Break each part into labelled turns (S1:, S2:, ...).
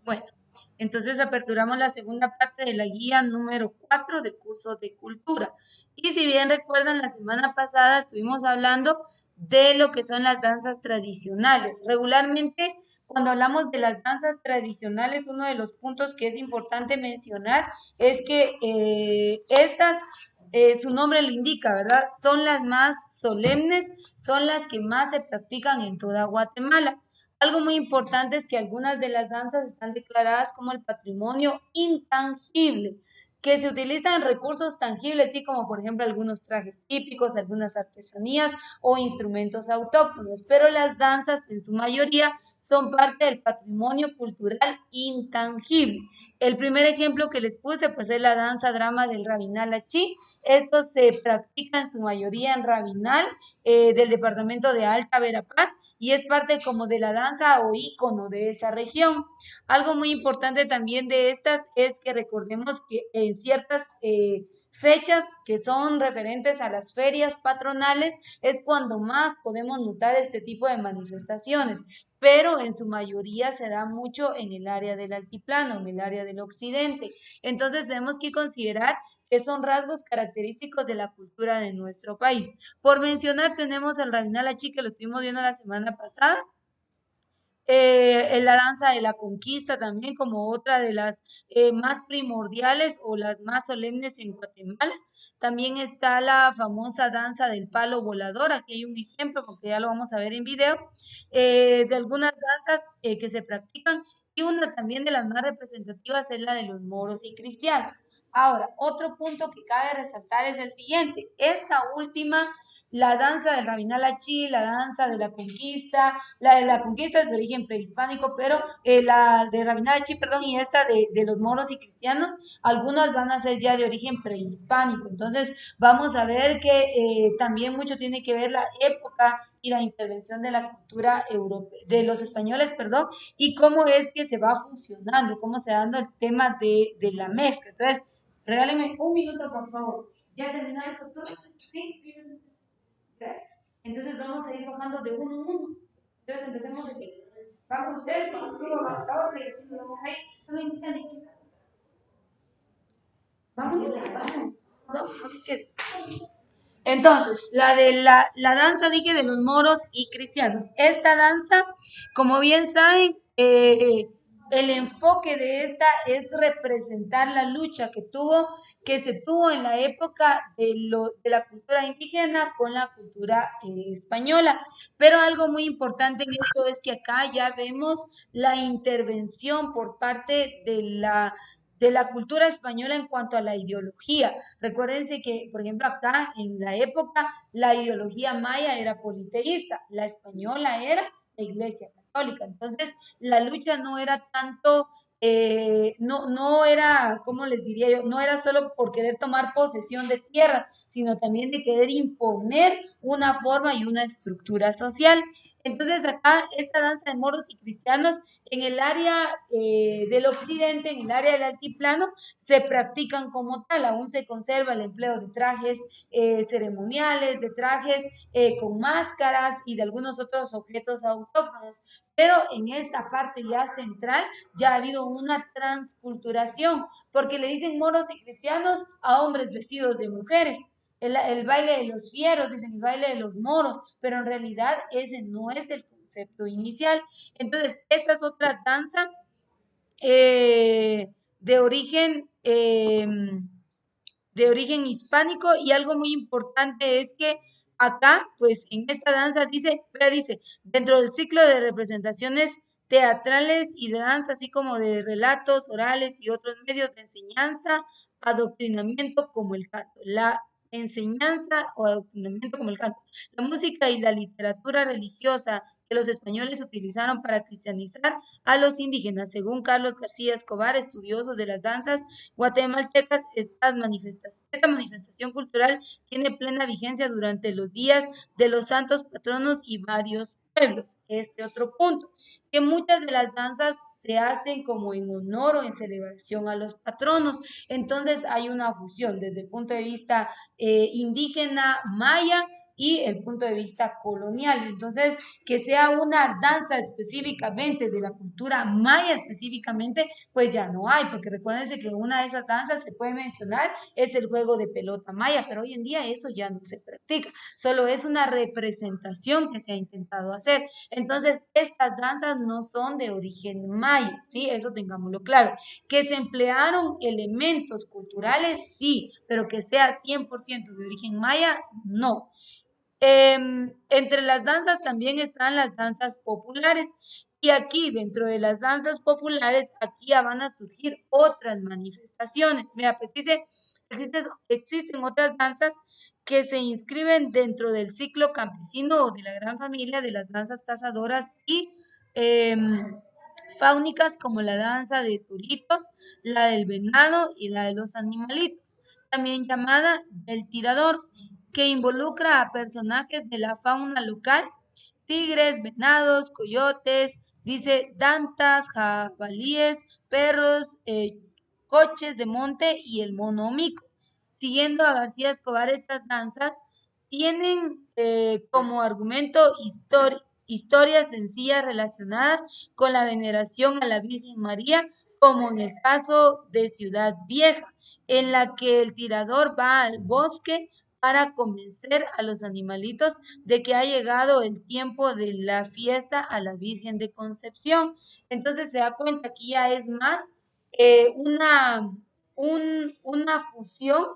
S1: Bueno, entonces aperturamos la segunda parte de la guía número 4 del curso de cultura. Y si bien recuerdan, la semana pasada estuvimos hablando de lo que son las danzas tradicionales. Regularmente, cuando hablamos de las danzas tradicionales, uno de los puntos que es importante mencionar es que estas, su nombre lo indica, ¿verdad? Son las más solemnes, son las que más se practican en toda Guatemala. Algo muy importante es que algunas de las danzas están declaradas como el patrimonio intangible, que se utilizan recursos tangibles, así como por ejemplo algunos trajes típicos, algunas artesanías o instrumentos autóctonos, pero las danzas en su mayoría son parte del patrimonio cultural intangible. El primer ejemplo que les puse pues es la danza drama del Rabinal Achí. Esto se practica en su mayoría en Rabinal, del departamento de Alta Verapaz, y es parte como de la danza o ícono de esa región. Algo muy importante también de estas es que recordemos que en ciertas fechas que son referentes a las ferias patronales es cuando más podemos notar este tipo de manifestaciones, pero en su mayoría se da mucho en el área del altiplano, en el área del occidente. Entonces tenemos que considerar que son rasgos característicos de la cultura de nuestro país. Por mencionar, tenemos el Rabinal Achí, que lo estuvimos viendo la semana pasada, en la danza de la conquista también como otra de las más primordiales o las más solemnes en Guatemala. También está la famosa danza del palo volador. Aquí hay un ejemplo porque ya lo vamos a ver en video, de algunas danzas que se practican, y una también de las más representativas es la de los moros y cristianos. Ahora, otro punto que cabe resaltar es el siguiente. Esta última, la danza del Rabinal Achí, la danza de la conquista es de origen prehispánico, pero la de Rabinal Achí, perdón, y esta de los moros y cristianos, algunas van a ser ya de origen prehispánico. Entonces, vamos a ver que también mucho tiene que ver la época y la intervención de la cultura europea, de los españoles, perdón, y cómo es que se va funcionando, cómo se va dando el tema de la mezcla. Entonces, regáleme un minuto, por favor. ¿Ya terminaron todos? Sí, gracias. Entonces vamos a ir bajando de uno en uno. Entonces empecemos de que vamos usted, subo más la otra y así nos vamos ahí. Solo indican de qué vamos. Vamos. No se quede. Entonces, la danza, dije, de los moros y cristianos. Esta danza, como bien saben, el enfoque de esta es representar la lucha que se tuvo en la época de la cultura indígena con la cultura española. Pero algo muy importante en esto es que acá ya vemos la intervención por parte de la cultura española en cuanto a la ideología. Recuérdense que, por ejemplo, acá en la época, la ideología maya era politeísta, la española era la Iglesia Católica. Entonces, la lucha no era tanto, no era, ¿cómo les diría yo? No era solo por querer tomar posesión de tierras, sino también de querer imponer una forma y una estructura social. Entonces, acá esta danza de moros y cristianos en el área del occidente, en el área del altiplano, se practican como tal. Aún se conserva el empleo de trajes ceremoniales, de trajes con máscaras y de algunos otros objetos autóctonos. Pero en esta parte ya central ya ha habido una transculturación, porque le dicen moros y cristianos a hombres vestidos de mujeres. El baile de los fieros, dicen el baile de los moros, pero en realidad ese no es el concepto inicial. Entonces, esta es otra danza de de origen hispánico, y algo muy importante es que acá, pues en esta danza dice, dentro del ciclo de representaciones teatrales y de danza, así como de relatos orales y otros medios de enseñanza, adoctrinamiento como el canto. La enseñanza o adoctrinamiento como el canto. La música y la literatura religiosa que los españoles utilizaron para cristianizar a los indígenas. Según Carlos García Escobar, estudioso de las danzas guatemaltecas, esta manifestación cultural tiene plena vigencia durante los días de los santos patronos y varios pueblos. Este otro punto, que muchas de las danzas se hacen como en honor o en celebración a los patronos. Entonces hay una fusión desde el punto de vista indígena, maya, y el punto de vista colonial. Entonces, que sea una danza específicamente de la cultura maya específicamente, pues ya no hay, porque recuérdense que una de esas danzas se puede mencionar es el juego de pelota maya, pero hoy en día eso ya no se practica, solo es una representación que se ha intentado hacer. Entonces, estas danzas no son de origen maya, ¿sí? Eso tengámoslo claro. Que se emplearon elementos culturales, sí, pero que sea 100% de origen maya, no. Entre las danzas también están las danzas populares. Y aquí, dentro de las danzas populares, aquí ya van a surgir otras manifestaciones. Mira, pues dice, existen otras danzas que se inscriben dentro del ciclo campesino o de la gran familia de las danzas cazadoras y fáunicas, como la danza de toritos, la del venado y la de los animalitos, también llamada del tirador, que involucra a personajes de la fauna local, tigres, venados, coyotes, dice dantas, jabalíes, perros, coches de monte y el mono mico. Siguiendo a García Escobar, estas danzas tienen como argumento historias sencillas relacionadas con la veneración a la Virgen María, como en el caso de Ciudad Vieja, en la que el tirador va al bosque para convencer a los animalitos de que ha llegado el tiempo de la fiesta a la Virgen de Concepción. Entonces se da cuenta que ya es más una fusión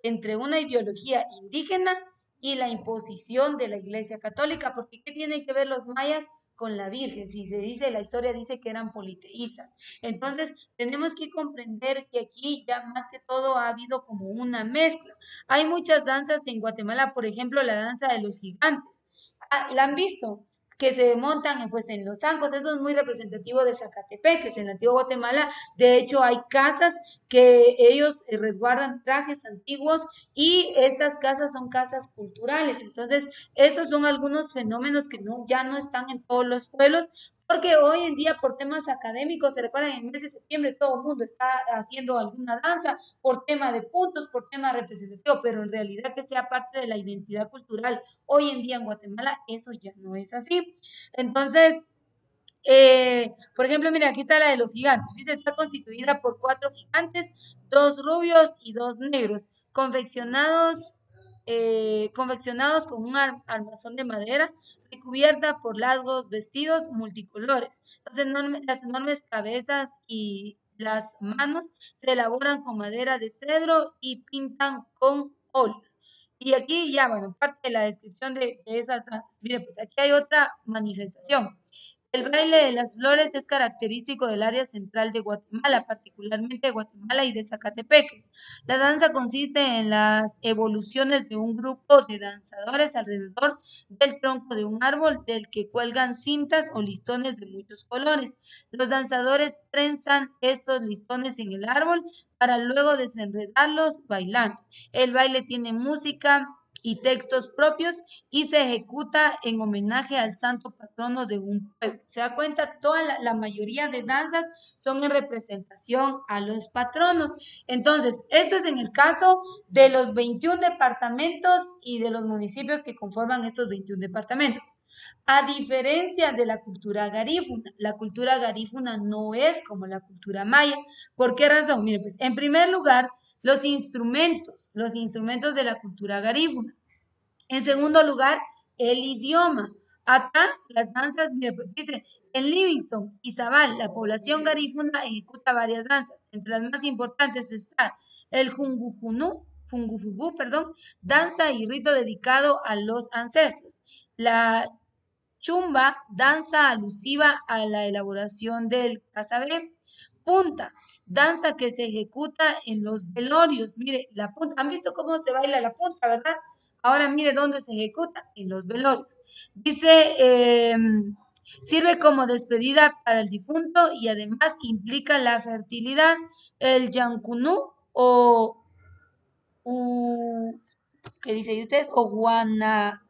S1: entre una ideología indígena y la imposición de la Iglesia Católica, porque ¿qué tienen que ver los mayas con la Virgen? Si se dice, la historia dice que eran politeístas. Entonces, tenemos que comprender que aquí ya más que todo ha habido como una mezcla. Hay muchas danzas en Guatemala, por ejemplo, la danza de los gigantes. Ah, ¿la han visto? Que se montan pues en los zancos, eso es muy representativo de Zacatepec, que es en la antigua Guatemala. De hecho, hay casas que ellos resguardan trajes antiguos y estas casas son casas culturales. Entonces, esos son algunos fenómenos que no, ya no están en todos los pueblos, porque hoy en día por temas académicos, se recuerdan, en el mes de septiembre todo el mundo está haciendo alguna danza por tema de puntos, por tema representativo, pero en realidad que sea parte de la identidad cultural hoy en día en Guatemala, eso ya no es así. Entonces, por ejemplo, mira, aquí está la de los gigantes. Dice, está constituida por 4 gigantes, 2 rubios y 2 negros, confeccionados con un armazón de madera, recubierta por largos vestidos multicolores. Las enormes cabezas y las manos se elaboran con madera de cedro y pintan con óleos. Y aquí ya, bueno, parte de la descripción de esas danzas. Mire, pues aquí hay otra manifestación. El baile de las flores es característico del área central de Guatemala, particularmente de Guatemala y de Zacatepeques. La danza consiste en las evoluciones de un grupo de danzadores alrededor del tronco de un árbol del que cuelgan cintas o listones de muchos colores. Los danzadores trenzan estos listones en el árbol para luego desenredarlos bailando. El baile tiene música y textos propios y se ejecuta en homenaje al santo patrono de un pueblo. Se da cuenta, toda la mayoría de danzas son en representación a los patronos. Entonces, esto es en el caso de los 21 departamentos y de los municipios que conforman estos 21 departamentos. A diferencia de la cultura garífuna no es como la cultura maya. ¿Por qué razón? Mire, pues, en primer lugar, los instrumentos de la cultura garífuna. En segundo lugar, el idioma. Acá las danzas, mire, pues dice, en Livingston y Zabal, la población garífuna ejecuta varias danzas. Entre las más importantes está el Jungujugú, perdón, danza y rito dedicado a los ancestros. La chumba, danza alusiva a la elaboración del casabé. Punta, danza que se ejecuta en los velorios. Mire, la punta, ¿han visto cómo se baila la punta, verdad? Ahora mire dónde se ejecuta, en los velorios. Dice, sirve como despedida para el difunto y además implica la fertilidad. El yancunú o, ¿qué dice ustedes? O guanaragua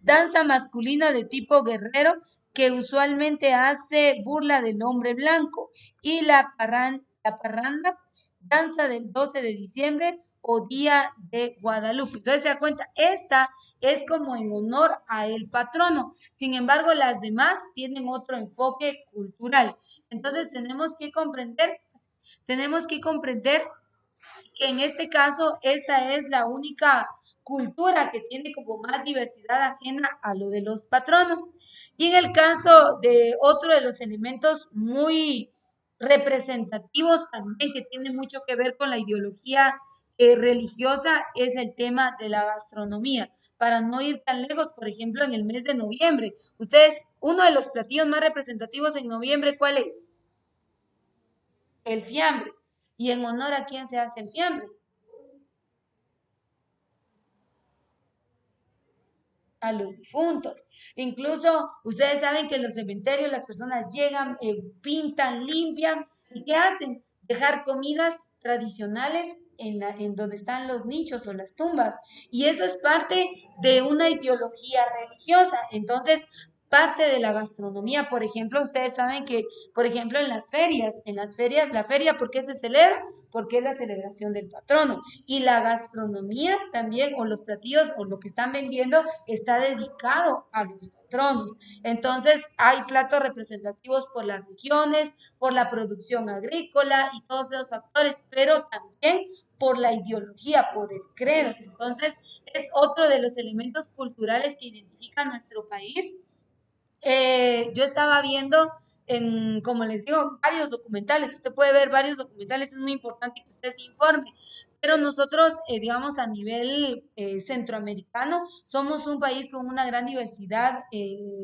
S1: danza masculina de tipo guerrero que usualmente hace burla del hombre blanco, y la parranda, danza del 12 de diciembre o Día de Guadalupe. Entonces se da cuenta, esta es como en honor a el patrono. Sin embargo, las demás tienen otro enfoque cultural. Entonces tenemos que comprender que en este caso esta es la única cultura que tiene como más diversidad ajena a lo de los patronos. Y en el caso de otro de los elementos muy representativos también que tiene mucho que ver con la ideología religiosa es el tema de la gastronomía. Para no ir tan lejos, por ejemplo, en el mes de noviembre, ustedes, uno de los platillos más representativos en noviembre, ¿cuál es? El fiambre. ¿Y en honor a quién se hace el fiambre? A los difuntos. Incluso ustedes saben que en los cementerios las personas llegan, pintan, limpian, ¿y qué hacen? Dejar comidas tradicionales en donde están los nichos o las tumbas. Y eso es parte de una ideología religiosa. Entonces, parte de la gastronomía, por ejemplo, ustedes saben que, por ejemplo, en las ferias, la feria, ¿por qué se celebra? Porque es la celebración del patrono. Y la gastronomía también, o los platillos, o lo que están vendiendo, está dedicado a los patronos. Entonces, hay platos representativos por las regiones, por la producción agrícola y todos esos factores, pero también por la ideología, por el credo. Entonces, es otro de los elementos culturales que identifica nuestro país. Yo estaba viendo como les digo, varios documentales. Usted puede ver varios documentales, es muy importante que usted se informe. Pero nosotros, digamos, a nivel centroamericano, somos un país con una gran diversidad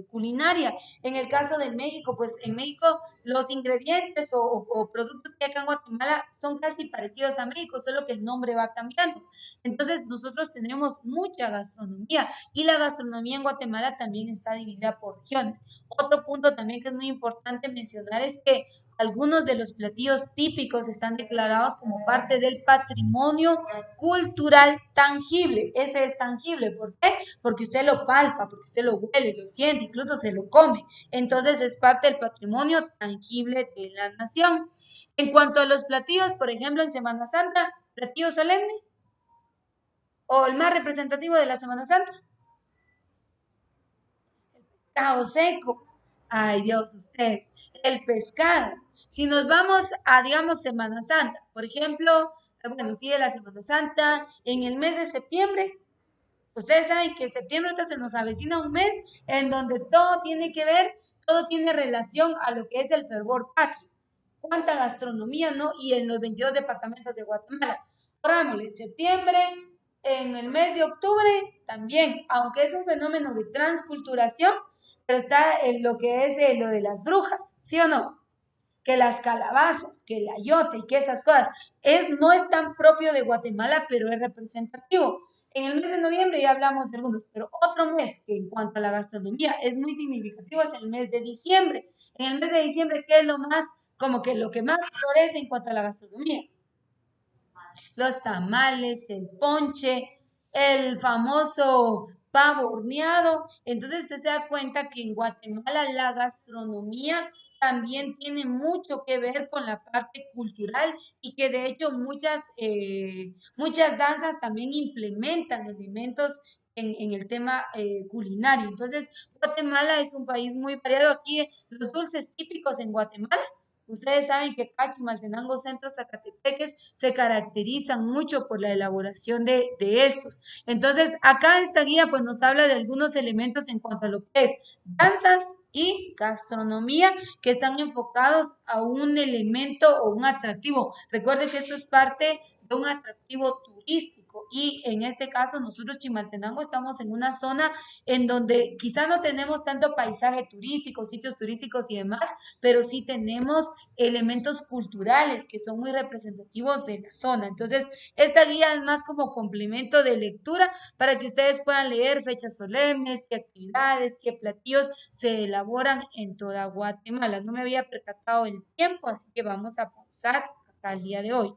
S1: culinaria. En el caso de México, pues en México los ingredientes o productos que hay acá en Guatemala son casi parecidos a México, solo que el nombre va cambiando. Entonces, nosotros tenemos mucha gastronomía. Y la gastronomía en Guatemala también está dividida por regiones. Otro punto también que es muy importante mencionar es que algunos de los platillos típicos están declarados como parte del patrimonio cultural tangible. Ese es tangible. ¿Por qué? Porque usted lo palpa, porque usted lo huele, lo siente, incluso se lo come. Entonces es parte del patrimonio tangible de la nación. En cuanto a los platillos, por ejemplo, en Semana Santa, platillo solemne o el más representativo de la Semana Santa, pescado seco. Ay, Dios, ustedes, el pescado. Si nos vamos a, digamos, Semana Santa, por ejemplo, bueno, sí, de la Semana Santa, en el mes de septiembre, ustedes saben que septiembre ahorita se nos avecina un mes en donde todo tiene que ver, todo tiene relación a lo que es el fervor patrio. Cuánta gastronomía, ¿no? Y en los 22 departamentos de Guatemala. Corrámosle, septiembre, en el mes de octubre también, aunque es un fenómeno de transculturación, pero está en lo que es lo de las brujas, ¿sí o no? Que las calabazas, que el ayote y que esas cosas. No es tan propio de Guatemala, pero es representativo. En el mes de noviembre ya hablamos de algunos, pero otro mes que en cuanto a la gastronomía es muy significativo es el mes de diciembre. En el mes de diciembre, ¿qué es lo más, como que lo que más florece en cuanto a la gastronomía? Los tamales, el ponche, el famoso pavo horneado. Entonces usted se da cuenta que en Guatemala la gastronomía también tiene mucho que ver con la parte cultural y que de hecho muchas danzas también implementan elementos en el tema culinario. Entonces, Guatemala es un país muy variado. Aquí los dulces típicos en Guatemala. Ustedes saben que Cachi, Maltenango, Centro, Zacatepeques se caracterizan mucho por la elaboración de estos. Entonces, acá esta guía pues nos habla de algunos elementos en cuanto a lo que es danzas y gastronomía que están enfocados a un elemento o un atractivo. Recuerde que esto es parte de un atractivo turístico y en este caso nosotros Chimaltenango estamos en una zona en donde quizá no tenemos tanto paisaje turístico, sitios turísticos y demás, pero sí tenemos elementos culturales que son muy representativos de la zona. Entonces, esta guía es más como complemento de lectura para que ustedes puedan leer fechas solemnes, qué actividades, qué platillos se elaboran en toda Guatemala. No me había percatado el tiempo, así que vamos a pausar acá el día de hoy.